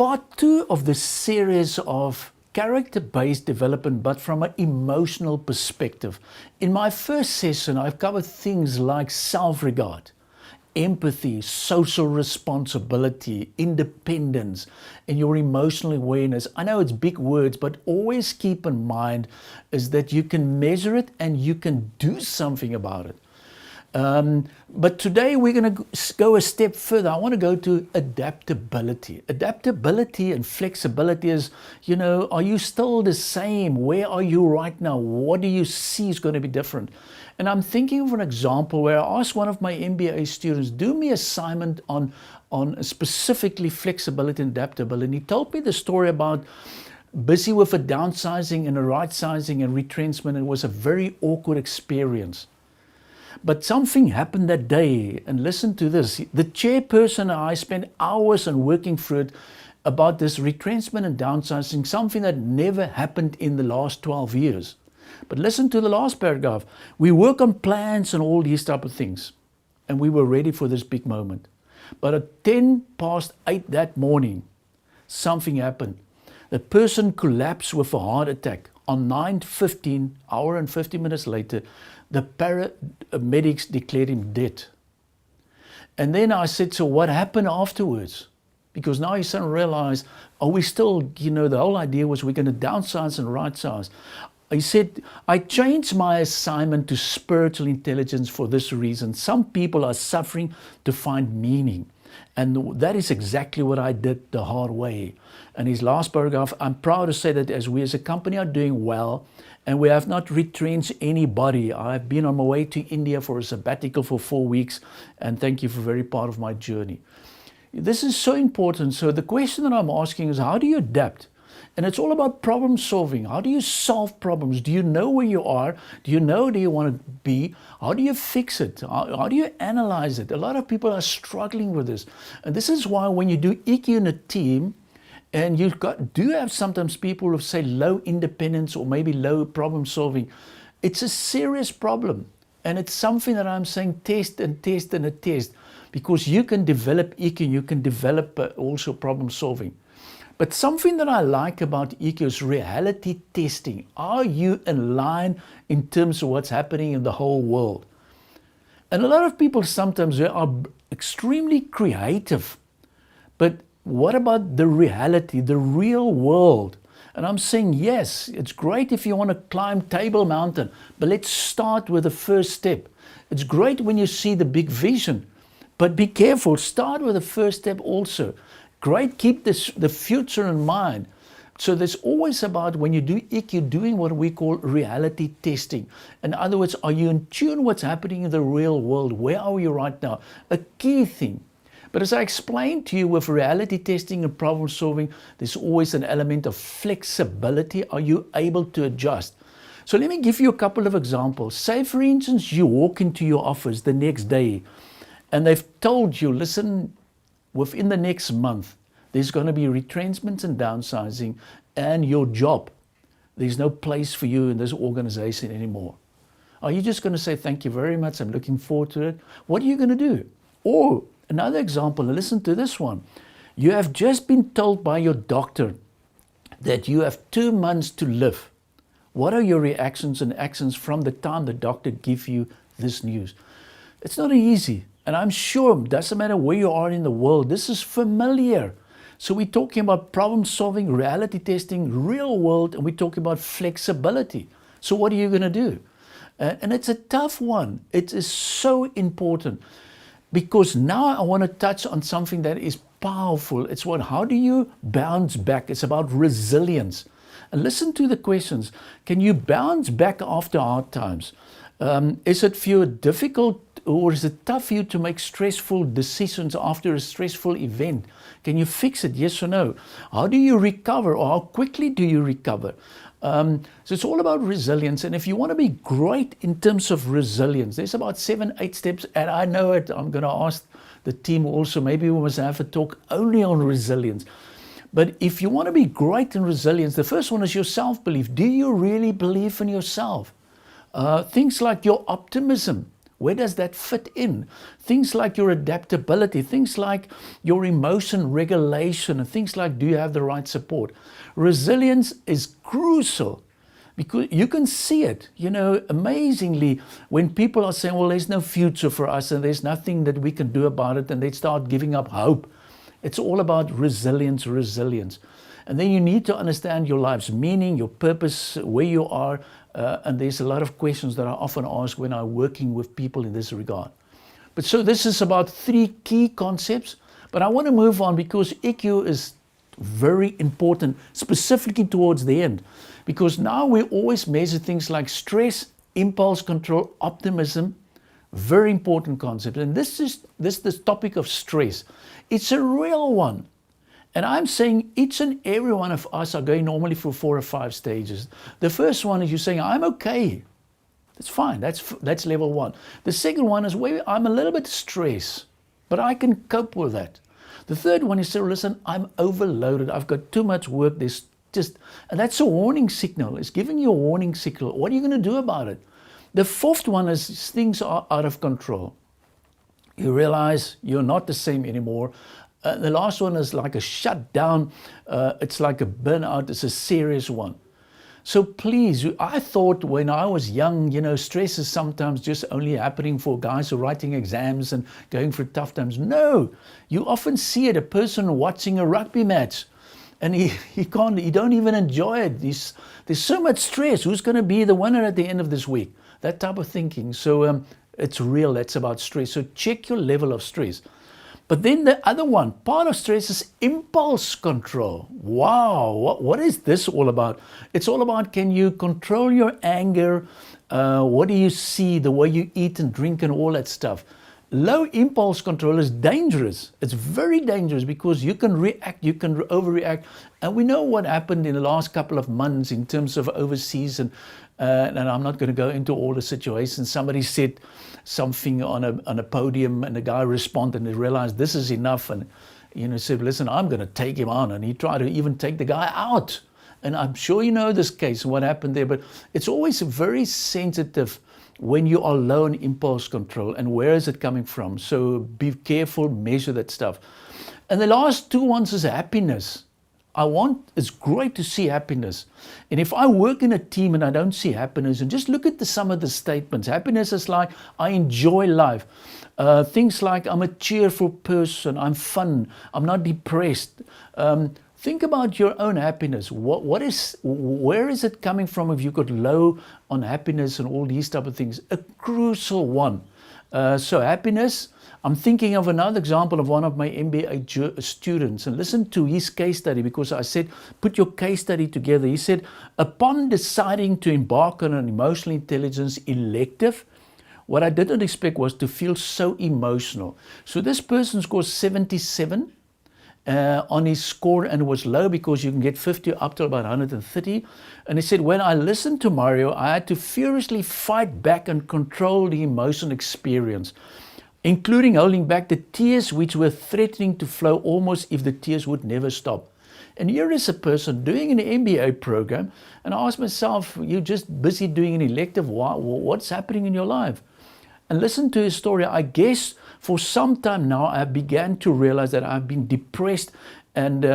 part 2 of the series of character-based development, but from an emotional perspective. In my first session, I've covered things like self-regard, empathy, social responsibility, independence, and your emotional awareness. I know it's big words, but always keep in mind is that you can measure it and you can do something about it. But today we're going to go a step further. I want to go to adaptability. Adaptability and flexibility is, are you still the same? Where are you right now? What do you see is going to be different? And I'm thinking of an example where I asked one of my MBA students, do me assignment on specifically flexibility and adaptability. And he told me the story about busy with a downsizing and a right sizing and retrenchment. It was a very awkward experience. But something happened that day, and listen to this. The chairperson and I spent hours on working through it about this retrenchment and downsizing, something that never happened in the last 12 years. But listen to the last paragraph. We work on plans and all these type of things, and we were ready for this big moment. But at 8:10 that morning, something happened. The person collapsed with a heart attack. On 9:15, hour and 50 minutes later, the paramedics declared him dead. And then I said, so what happened afterwards? Because now you suddenly realize, are we still, the whole idea was we're going to downsize and right size. He said, I changed my assignment to spiritual intelligence for this reason. Some people are suffering to find meaning. And that is exactly what I did the hard way. And his last paragraph, I'm proud to say that as we as a company are doing well, and we have not retrenched anybody. I've been on my way to India for a sabbatical for 4 weeks, and thank you for very part of my journey. This is so important. So the question that I'm asking is, how do you adapt? And it's all about problem solving. How do you solve problems? Do you know where you are? Do you know where you want to be? How do you fix it? How do you analyze it? A lot of people are struggling with this. And this is why when you do EQ in a team, and you do have sometimes people who say low independence or maybe low problem solving, it's a serious problem. And it's something that I'm saying test and test and a test, because you can develop EQ, you can develop also problem solving. But something that I like about EQ is reality testing. Are you in line in terms of what's happening in the whole world? And a lot of people sometimes they are extremely creative, but what about the reality, the real world? And I'm saying, yes, it's great if you want to climb Table Mountain, but let's start with the first step. It's great when you see the big vision, but be careful, start with the first step also. Great, keep the future in mind. So there's always about, when you do EQ, doing what we call reality testing. In other words, are you in tune what's happening in the real world? Where are you right now? A key thing. But as I explained to you with reality testing and problem solving, there's always an element of flexibility. Are you able to adjust? So let me give you a couple of examples. Say, for instance, you walk into your office the next day and they've told you, listen, within the next month, there's going to be retrenchments and downsizing, and your job, there's no place for you in this organization anymore. Are you just going to say, thank you very much, I'm looking forward to it? What are you going to do? Or another example, listen to this one. You have just been told by your doctor that you have 2 months to live. What are your reactions and actions from the time the doctor gives you this news? It's not easy. And I'm sure it doesn't matter where you are in the world, this is familiar. So we're talking about problem solving, reality testing, real world, and we're talking about flexibility. So what are you going to do? And it's a tough one. It is so important, because now I want to touch on something that is powerful. It's how do you bounce back? It's about resilience. And listen to the questions. Can you bounce back after hard times? Is it for you difficult, or is it tough for you to make stressful decisions after a stressful event? Can you fix it, yes or no? How do you recover, or how quickly do you recover? So it's all about resilience. And if you want to be great in terms of resilience, there's about 7, 8 steps. And I know it, I'm going to ask the team also, maybe we must have a talk only on resilience. But if you want to be great in resilience, the first one is your self-belief. Do you really believe in yourself? Things like your optimism. Where does that fit in? Things like your adaptability, things like your emotion regulation, and things like, do you have the right support? Resilience is crucial because you can see it, amazingly, when people are saying, well, there's no future for us and there's nothing that we can do about it, and they start giving up hope. It's all about resilience. And then you need to understand your life's meaning, your purpose, where you are. And there's a lot of questions that I often ask when I'm working with people in this regard. But so this is about 3 key concepts. But I want to move on because EQ is very important, specifically towards the end. Because now we always measure things like stress, impulse control, optimism. Very important concept. And this topic of stress. It's a real one. And I'm saying each and every one of us are going normally through 4 or 5 stages. The first one is you're saying, I'm okay. That's fine. That's level 1. The second one is where I'm a little bit stressed, but I can cope with that. The third one is say, listen, I'm overloaded. I've got too much work. And that's a warning signal. It's giving you a warning signal. What are you going to do about it? The fourth one is things are out of control. You realize you're not the same anymore. The last one is like a shutdown. It's like a burnout. It's a serious one. So please, I thought when I was young, stress is sometimes just only happening for guys who are writing exams and going through tough times. No, you often see it, a person watching a rugby match and he don't even enjoy it. There's so much stress. Who's going to be the winner at the end of this week? That type of thinking. So it's real. That's about stress. So check your level of stress. But then the other one, part of stress is impulse control. Wow, what is this all about? It's all about, can you control your anger? What do you see, the way you eat and drink and all that stuff? Low impulse control is dangerous. It's very dangerous because you can react, you can overreact. And we know what happened in the last couple of months in terms of overseas. And I'm not going to go into all the situations. Somebody said something on a podium and the guy responded and he realized this is enough. And said, listen, I'm going to take him on. And he tried to even take the guy out. And I'm sure you know this case and what happened there. But it's always very sensitive when you are low in impulse control, and where is it coming from? So be careful, measure that stuff. And the last 2 ones is happiness. It's great to see happiness. And if I work in a team and I don't see happiness, and just look at some of the statements. Happiness is like, I enjoy life. Things like, I'm a cheerful person, I'm fun, I'm not depressed. Think about your own happiness. Where is it coming from if you got low on happiness and all these type of things? A crucial one. So happiness, I'm thinking of another example of one of my MBA students, and listen to his case study, because I said, put your case study together. He said, upon deciding to embark on an emotional intelligence elective, what I didn't expect was to feel so emotional. So this person scored 77. On his score, and it was low because you can get 50 up to about 130. And he said, when I listened to Mario, I had to furiously fight back and control the emotional experience, including holding back the tears which were threatening to flow almost if the tears would never stop. And here is a person doing an MBA program, and I asked myself, you're just busy doing an elective, what's happening in your life? And listen to his story. I guess for some time now, I began to realize that I've been depressed, and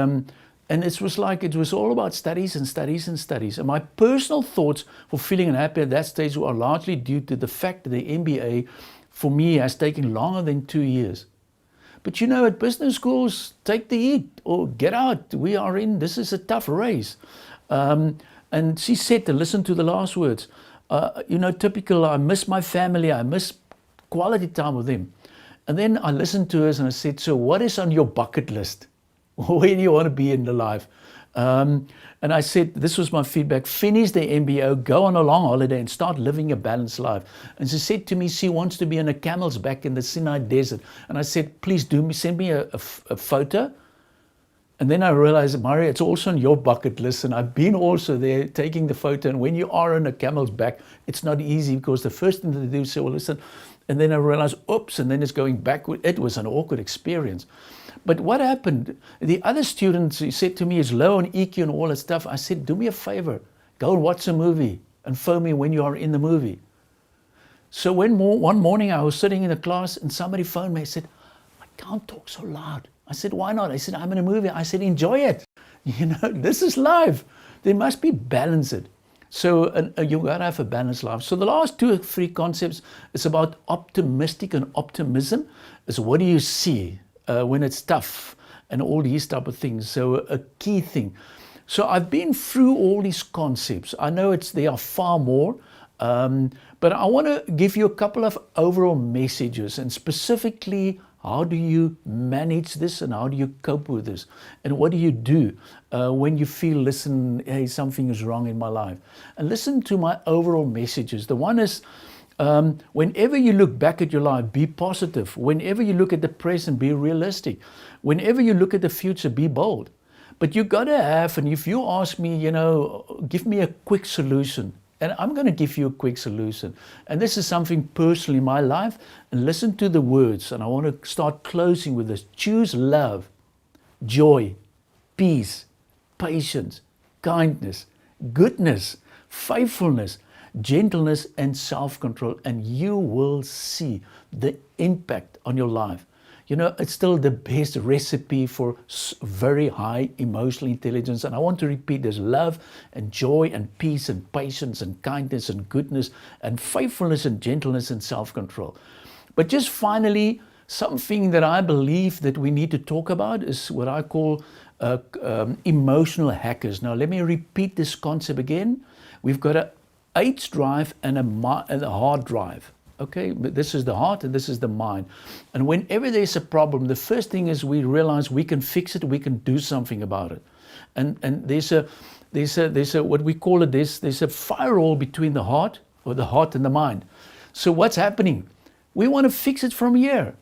it was all about studies and studies and studies. And my personal thoughts for feeling unhappy at that stage are largely due to the fact that the MBA for me has taken longer than 2 years. But at business schools, take the heat or get out. This is a tough race. And she said to listen to the last words. Typical, I miss my family, I miss quality time with them. And then I listened to her and I said, so what is on your bucket list? Where do you want to be in the life? And I said, this was my feedback, finish the MBO, go on a long holiday and start living a balanced life. And she said to me, she wants to be on a camel's back in the Sinai desert. And I said, please send me a photo. And then I realized, Mario, it's also on your bucket list. And I've been also there taking the photo. And when you are on a camel's back, it's not easy, because the first thing to do is say, well, listen. And then I realized, oops, and then it's going backward. It was an awkward experience. But what happened? The other students, he said to me, is low on EQ and all that stuff. I said, do me a favor, go and watch a movie and phone me when you are in the movie. So one morning I was sitting in the class and somebody phoned me and said, I can't talk so loud. I said, why not? I said, I'm in a movie. I said, enjoy it. This is life. There must be balance it. So you got to have a balanced life. So the last 2 or 3 concepts is about optimistic and optimism. Is what do you see when it's tough and all these type of things. So a key thing. So I've been through all these concepts. I know there are far more, but I want to give you a couple of overall messages, and specifically, how do you manage this and how do you cope with this? And what do you do when you feel, listen, hey, something is wrong in my life? And listen to my overall messages. The one is, whenever you look back at your life, be positive. Whenever you look at the present, be realistic. Whenever you look at the future, be bold. But you got to have, and if you ask me, give me a quick solution. And I'm going to give you a quick solution. And this is something personally in my life. And listen to the words. And I want to start closing with this. Choose love, joy, peace, patience, kindness, goodness, faithfulness, gentleness, and self-control. And you will see the impact on your life. It's still the best recipe for very high emotional intelligence. And I want to repeat this: love and joy and peace and patience and kindness and goodness and faithfulness and gentleness and self-control. But just finally, something that I believe that we need to talk about is what I call emotional hackers. Now, let me repeat this concept again. We've got a H drive and a hard drive. Okay, but this is the heart and this is the mind. And whenever there's a problem, the first thing is we realize we can fix it, we can do something about it. And there's a what we call it, there's a firewall between the heart and the mind. So what's happening? We want to fix it from here.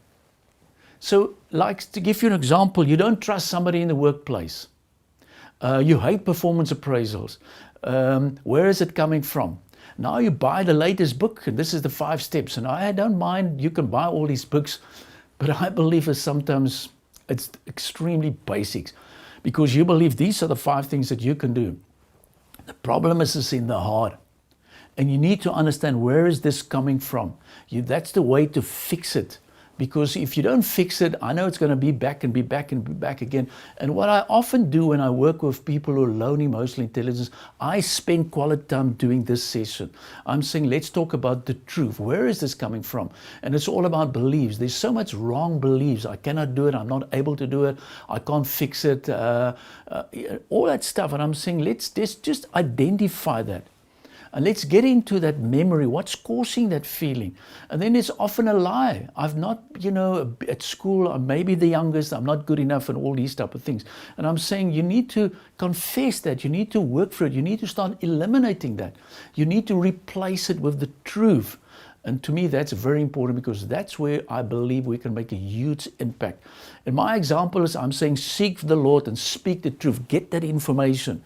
So, like, to give you an example, you don't trust somebody in the workplace. You hate performance appraisals. Where is it coming from? Now you buy the latest book, and this is the 5 steps. And I don't mind, you can buy all these books, but I believe sometimes it's extremely basics, because you believe these are the 5 things that you can do. The problem is in the heart. And you need to understand, where is this coming from? That's the way to fix it. Because if you don't fix it, I know it's going to be back and be back and be back again. And what I often do when I work with people who are low in emotional intelligence, I spend quality time doing this session. I'm saying, let's talk about the truth. Where is this coming from? And it's all about beliefs. There's so much wrong beliefs. I cannot do it. I'm not able to do it. I can't fix it. All that stuff. And I'm saying, let's just identify that. And let's get into that memory. What's causing that feeling? And then it's often a lie. I've not, at school, I'm maybe the youngest, I'm not good enough, and all these type of things. And I'm saying you need to confess that. You need to work for it. You need to start eliminating that. You need to replace it with the truth. And to me, that's very important, because that's where I believe we can make a huge impact. And my example is, I'm saying, seek the Lord and speak the truth. Get that information.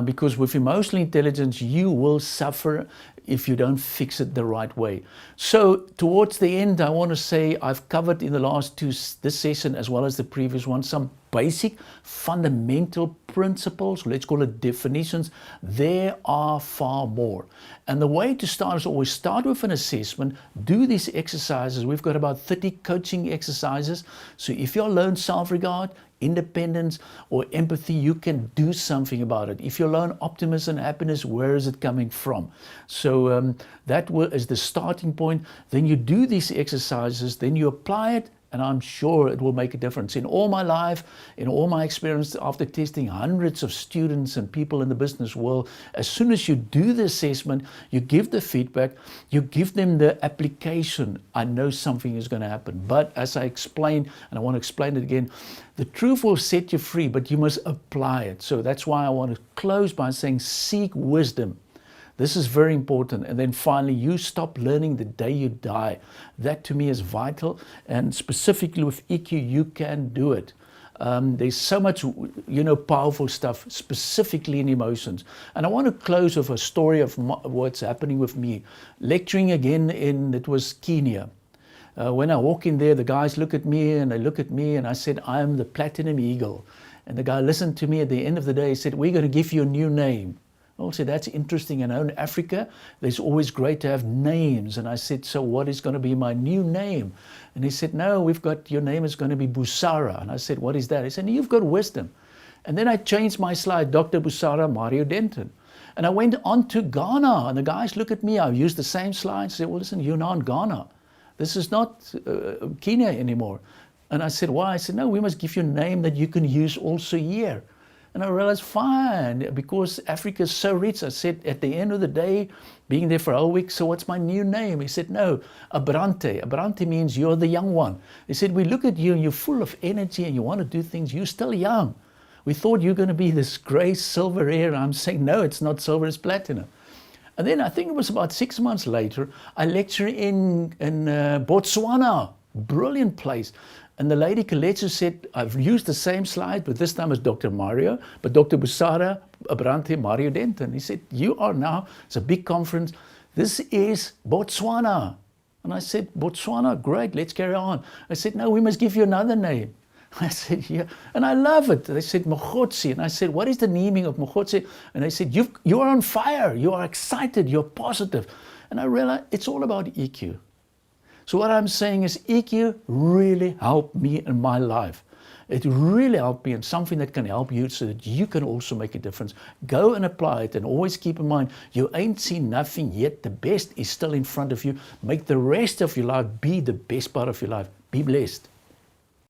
Because with emotional intelligence, you will suffer if you don't fix it the right way. So towards the end, I want to say I've covered in the last 2, this session as well as the previous one, some basic fundamental principles, let's call it definitions. There are far more. And the way to start is always start with an assessment, do these exercises. We've got about 30 coaching exercises. So if you're low in self-regard, independence, or empathy, you can do something about it. If you're low in optimism and happiness, where is it coming from? So that is the starting point. Then you do these exercises, then you apply it, and I'm sure it will make a difference. In all my life, in all my experience, after testing hundreds of students and people in the business world, as soon as you do the assessment, you give the feedback, you give them the application, I know something is going to happen. But as I explained, and I want to explain it again, the truth will set you free, but you must apply it. So that's why I want to close by saying, seek wisdom. This is very important. And then finally, you stop learning the day you die. That to me is vital. And specifically with EQ, you can do it. There's so much, powerful stuff, specifically in emotions. And I want to close with a story of what's happening with me. Lecturing again it was Kenya. When I walk in there, the guys look at me and they look at me, and I said, I am the Platinum Eagle. And the guy listened to me. At the end of the day, he said, we're going to give you a new name. I said, that's interesting. I know in Africa, there's always great to have names. And I said, so what is going to be my new name? And he said, no, your name is going to be Busara. And I said, what is that? He said, you've got wisdom. And then I changed my slide, Dr. Busara Mario Denton. And I went on to Ghana, and the guys look at me. I've used the same slide and said, well, listen, you're now in Ghana. This is not Kenya anymore. And I said, why? I said, no, we must give you a name that you can use also here. And I realized, fine, because Africa is so rich. I said, at the end of the day, being there for a whole week, so what's my new name? He said, no, Abrante. Abrante means you're the young one. He said, we look at you and you're full of energy and you want to do things. You're still young. We thought you're going to be this gray silver hair. I'm saying, no, it's not silver, it's platinum. And then I think it was about 6 months later, I lectured in Botswana, brilliant place. And the lady Kelechi said, I've used the same slide, but this time as Dr. Mario, but Dr. Busara Abrante Mario Denton. He said, you are now, it's a big conference. This is Botswana. And I said, Botswana, great, let's carry on. I said, no, we must give you another name. I said, yeah, and I love it. They said, Mogotsi. And I said, what is the meaning of Mogotsi? And they said, you are on fire. You are excited. You're positive. And I realized it's all about EQ. So what I'm saying is EQ really helped me in my life. It really helped me, and something that can help you so that you can also make a difference. Go and apply it, and always keep in mind, you ain't seen nothing yet. The best is still in front of you. Make the rest of your life be the best part of your life. Be blessed.